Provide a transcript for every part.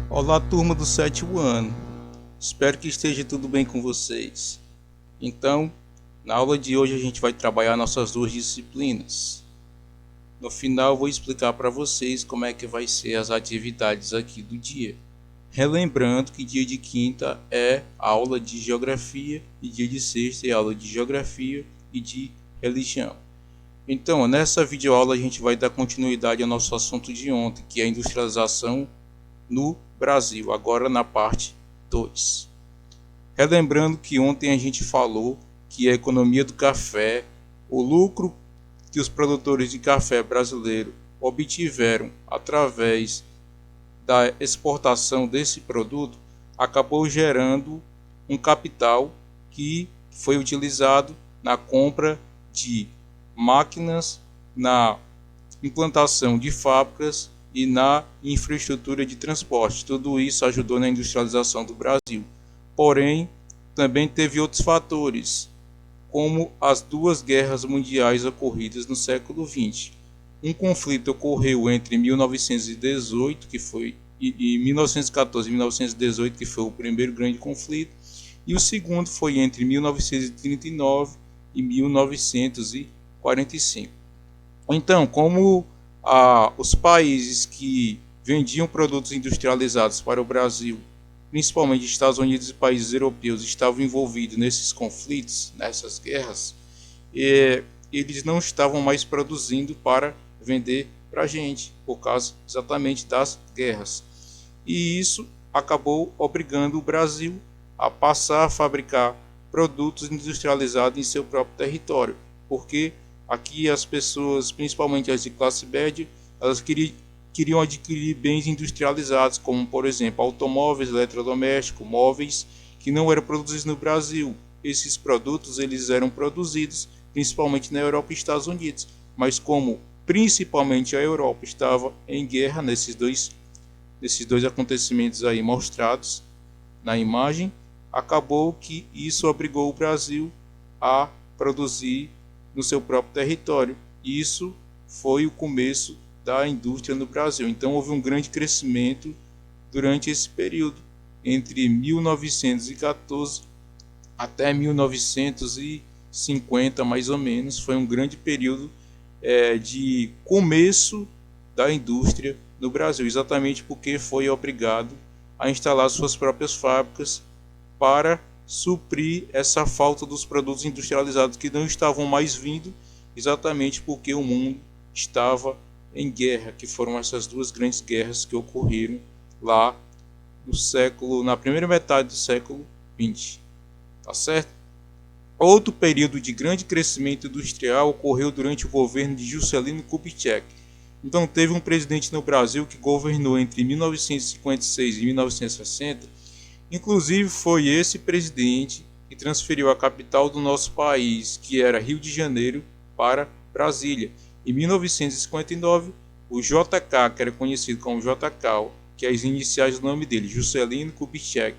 Olá, turma do sétimo ano. Espero que esteja tudo bem com vocês. Então, na aula de hoje a gente vai trabalhar nossas duas disciplinas. No final eu vou explicar para vocês como é que vai ser as atividades aqui do dia. Relembrando que dia de quinta é aula de geografia e dia de sexta é aula de geografia e de religião. Então, nessa videoaula a gente vai dar continuidade ao nosso assunto de ontem, que é a industrialização no Brasil, agora na parte 2. Relembrando que ontem a gente falou que a economia do café, o lucro que os produtores de café brasileiro obtiveram através da exportação desse produto, acabou gerando um capital que foi utilizado na compra de máquinas, na implantação de fábricas e na infraestrutura de transporte. Tudo isso ajudou na industrialização do Brasil. Porém, também teve outros fatores, como as duas guerras mundiais ocorridas no século XX. Um conflito ocorreu entre 1918, que foi e 1914 e 1918, que foi o primeiro grande conflito, e o segundo foi entre 1939 e 1945. Então, como os países que vendiam produtos industrializados para o Brasil, principalmente Estados Unidos e países europeus, estavam envolvidos nesses conflitos, nessas guerras, eles não estavam mais produzindo para vender para a gente, por causa exatamente das guerras. E isso acabou obrigando o Brasil a passar a fabricar produtos industrializados em seu próprio território, porque aqui as pessoas, principalmente as de classe média, elas queriam adquirir bens industrializados, como por exemplo automóveis, eletrodomésticos, móveis que não eram produzidos no Brasil. Esses produtos eles eram produzidos principalmente na Europa e Estados Unidos, mas como principalmente a Europa estava em guerra nesses dois acontecimentos aí mostrados na imagem, acabou que isso obrigou o Brasil a produzir no seu próprio território. Isso foi o começo da indústria no Brasil. Então houve um grande crescimento durante esse período, entre 1914 até 1950 mais ou menos. Foi um grande período de começo da indústria no Brasil, exatamente porque foi obrigado a instalar suas próprias fábricas para suprir essa falta dos produtos industrializados que não estavam mais vindo, exatamente porque o mundo estava em guerra, que foram essas duas grandes guerras que ocorreram lá na primeira metade do século XX. Tá certo? Outro período de grande crescimento industrial ocorreu durante o governo de Juscelino Kubitschek. Então teve um presidente no Brasil que governou entre 1956 e 1960. Inclusive foi esse presidente que transferiu a capital do nosso país, que era Rio de Janeiro, para Brasília. Em 1959, o JK, que era conhecido como JK, que é as iniciais do nome dele, Juscelino Kubitschek.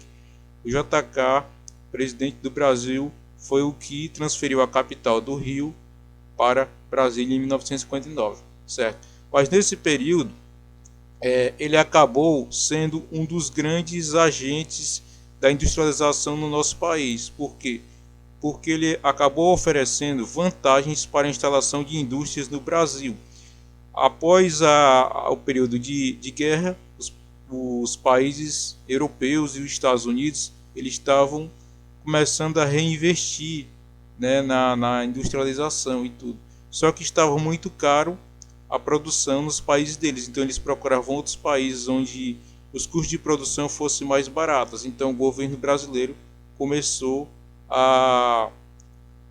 O JK, presidente do Brasil, foi o que transferiu a capital do Rio para Brasília em 1959, certo? Mas nesse período, ele acabou sendo um dos grandes agentes da industrialização no nosso país. Por quê? Porque ele acabou oferecendo vantagens para a instalação de indústrias no Brasil. Após o período de guerra, os países europeus e os Estados Unidos eles estavam começando a reinvestir, né, na industrialização e tudo. Só que estava muito caro a produção nos países deles, então eles procuravam outros países onde os custos de produção fossem mais baratos. Então o governo brasileiro começou a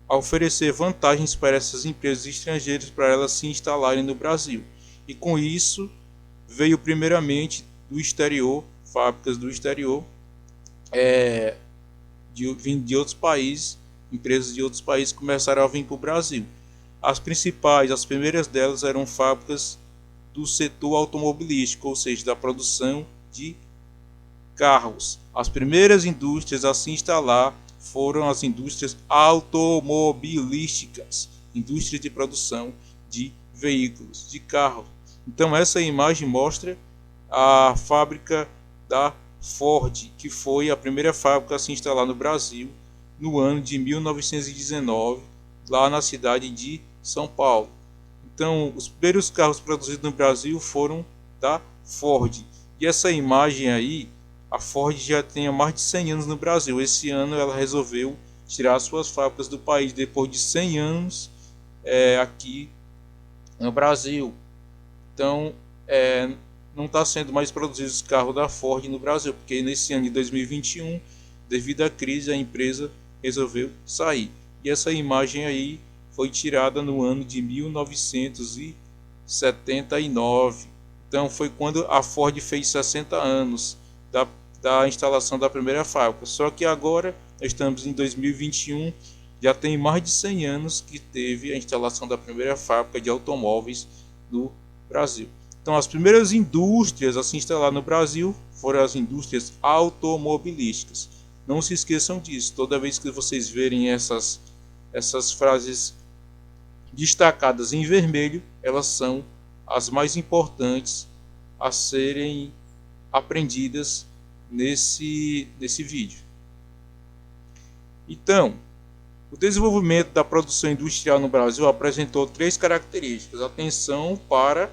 oferecer vantagens para essas empresas estrangeiras para elas se instalarem no Brasil. E com isso veio primeiramente do exterior, fábricas do exterior, de outros países, empresas de outros países começaram a vir para o Brasil. As primeiras delas eram fábricas do setor automobilístico, ou seja, da produção de carros. As primeiras indústrias a se instalar foram as indústrias automobilísticas, indústria de produção de veículos, de carros. Então essa imagem mostra a fábrica da Ford, que foi a primeira fábrica a se instalar no Brasil no ano de 1919, lá na cidade de São Paulo. Então, os primeiros carros produzidos no Brasil foram da Ford. E essa imagem aí, a Ford já tem há mais de 100 anos no Brasil. Esse ano ela resolveu tirar suas fábricas do país depois de 100 anos aqui no Brasil. Então, não está sendo mais produzido os carros da Ford no Brasil, porque nesse ano de 2021, devido à crise, a empresa resolveu sair. E essa imagem aí foi tirada no ano de 1979. Então foi quando a Ford fez 60 anos da instalação da primeira fábrica. Só que agora, nós estamos em 2021, já tem mais de 100 anos que teve a instalação da primeira fábrica de automóveis no Brasil. Então as primeiras indústrias a se instalar no Brasil foram as indústrias automobilísticas. Não se esqueçam disso. Toda vez que vocês verem essas frases destacadas em vermelho, elas são as mais importantes a serem aprendidas nesse vídeo. Então, o desenvolvimento da produção industrial no Brasil apresentou 3 características. Atenção para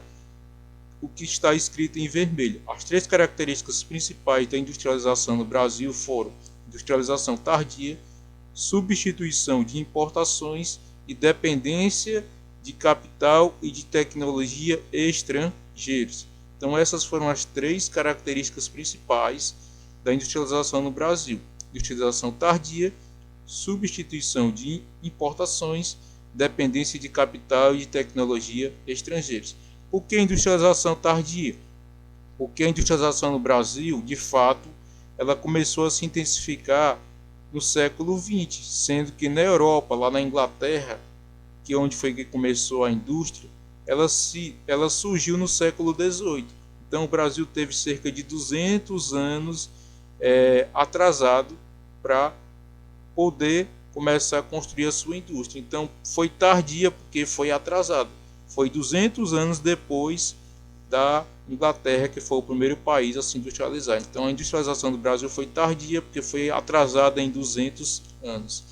o que está escrito em vermelho. As 3 características principais da industrialização no Brasil foram industrialização tardia, substituição de importações e dependência de capital e de tecnologia estrangeiros. Então essas foram as 3 características principais da industrialização no Brasil: industrialização tardia, substituição de importações, dependência de capital e de tecnologia estrangeiros. Por que industrialização tardia? Porque a industrialização no Brasil, de fato, ela começou a se intensificar no século XX, sendo que na Europa, lá na Inglaterra, que é onde foi que começou a indústria, ela surgiu no século XVIII. Então o Brasil teve cerca de 200 anos atrasado para poder começar a construir a sua indústria. Então foi tardia porque foi atrasado. Foi 200 anos depois da Inglaterra, que foi o primeiro país a se industrializar. Então a industrialização do Brasil foi tardia porque foi atrasada em 200 anos.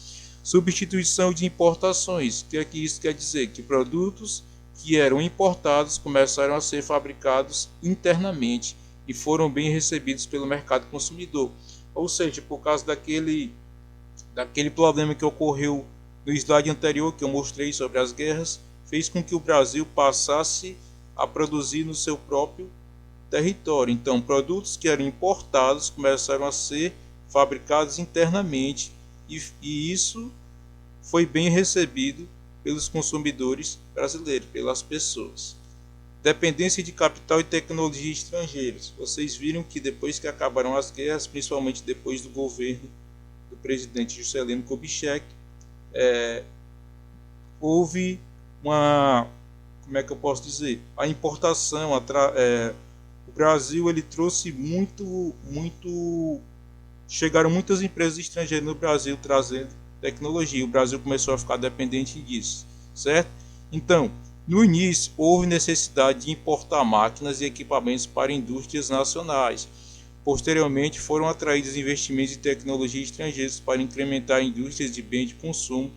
Substituição de importações. O que é que isso quer dizer? Que produtos que eram importados começaram a ser fabricados internamente e foram bem recebidos pelo mercado consumidor. Ou seja, por causa daquele problema que ocorreu no slide anterior que eu mostrei sobre as guerras, fez com que o Brasil passasse a produzir no seu próprio território. Então, produtos que eram importados começaram a ser fabricados internamente e isso foi bem recebido pelos consumidores brasileiros, pelas pessoas. Dependência de capital e tecnologia estrangeiros. Vocês viram que depois que acabaram as guerras, principalmente depois do governo do presidente Juscelino Kubitschek, houve uma, como é que eu posso dizer, a importação, o Brasil ele trouxe chegaram muitas empresas estrangeiras no Brasil trazendo tecnologia. O Brasil começou a ficar dependente disso, certo? Então, no início houve necessidade de importar máquinas e equipamentos para indústrias nacionais. Posteriormente foram atraídos investimentos de tecnologia estrangeiros para incrementar indústrias de bens de consumo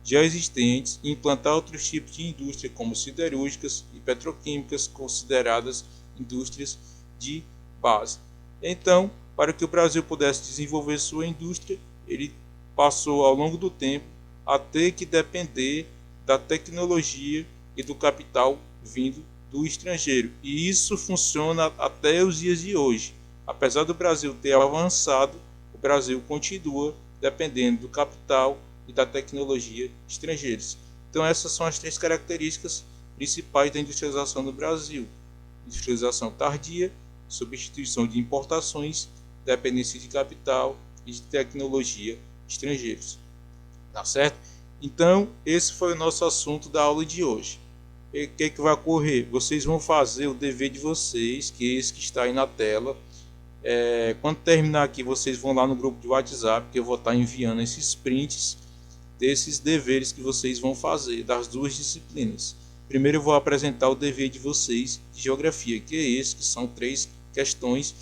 já existentes e implantar outros tipos de indústria, como siderúrgicas e petroquímicas, consideradas indústrias de base. Então, para que o Brasil pudesse desenvolver sua indústria, ele passou ao longo do tempo a ter que depender da tecnologia e do capital vindo do estrangeiro. E isso funciona até os dias de hoje. Apesar do Brasil ter avançado, o Brasil continua dependendo do capital e da tecnologia estrangeiros. Então essas são as 3 características principais da industrialização no Brasil: industrialização tardia, substituição de importações, dependência de capital e de tecnologia estrangeiros. Tá certo? Então esse foi o nosso assunto da aula de hoje. O que vai ocorrer? Vocês vão fazer o dever de vocês, que é esse que está aí na tela. Quando terminar aqui, vocês vão lá no grupo de WhatsApp, que eu vou estar enviando esses prints desses deveres que vocês vão fazer das 2 disciplinas. Primeiro eu vou apresentar o dever de vocês de geografia, que é esse, que são 3 questões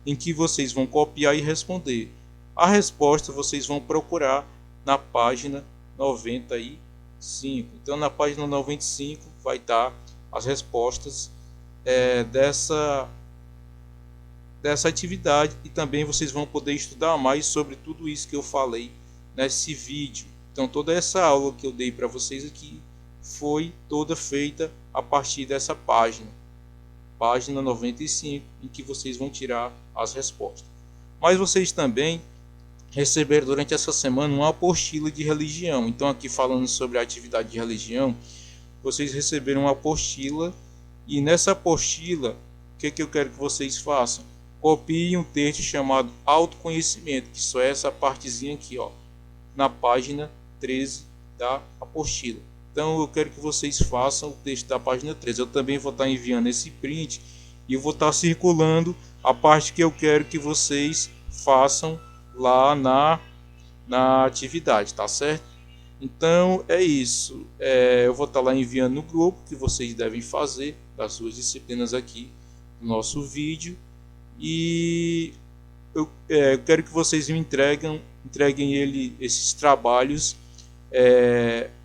em que vocês vão copiar e responder. A resposta vocês vão procurar na página 95. Então, na página 95 vai estar as respostas dessa atividade, e também vocês vão poder estudar mais sobre tudo isso que eu falei nesse vídeo. Então, toda essa aula que eu dei para vocês aqui foi toda feita a partir dessa página 95, em que vocês vão tirar as respostas. Mas vocês também receberam durante essa semana uma apostila de religião. Então, aqui falando sobre a atividade de religião, vocês receberam uma apostila, e nessa apostila, o que eu quero que vocês façam? Copiem um texto chamado autoconhecimento, que só é essa partezinha aqui, ó, na página 13 da apostila. Então eu quero que vocês façam o texto da página 13. Eu também vou estar enviando esse print e eu vou estar circulando a parte que eu quero que vocês façam lá na atividade, tá certo? Então é isso. Eu vou estar lá enviando no grupo que vocês devem fazer das suas disciplinas aqui no nosso vídeo. E eu quero que vocês me entreguem esses trabalhos.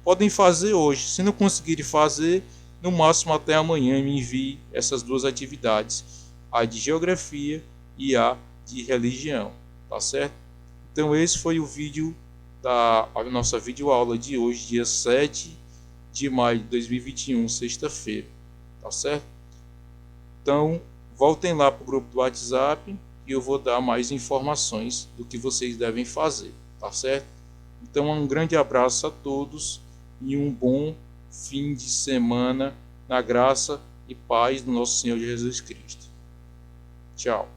Podem fazer hoje. Se não conseguirem fazer, no máximo até amanhã me envie essas duas atividades, a de geografia e a de religião, tá certo? Então esse foi o vídeo a nossa videoaula de hoje, dia 7 de maio de 2021, sexta-feira, tá certo? Então voltem lá para o grupo do WhatsApp e eu vou dar mais informações do que vocês devem fazer, tá certo? Então um grande abraço a todos e um bom fim de semana na graça e paz do nosso Senhor Jesus Cristo. Tchau.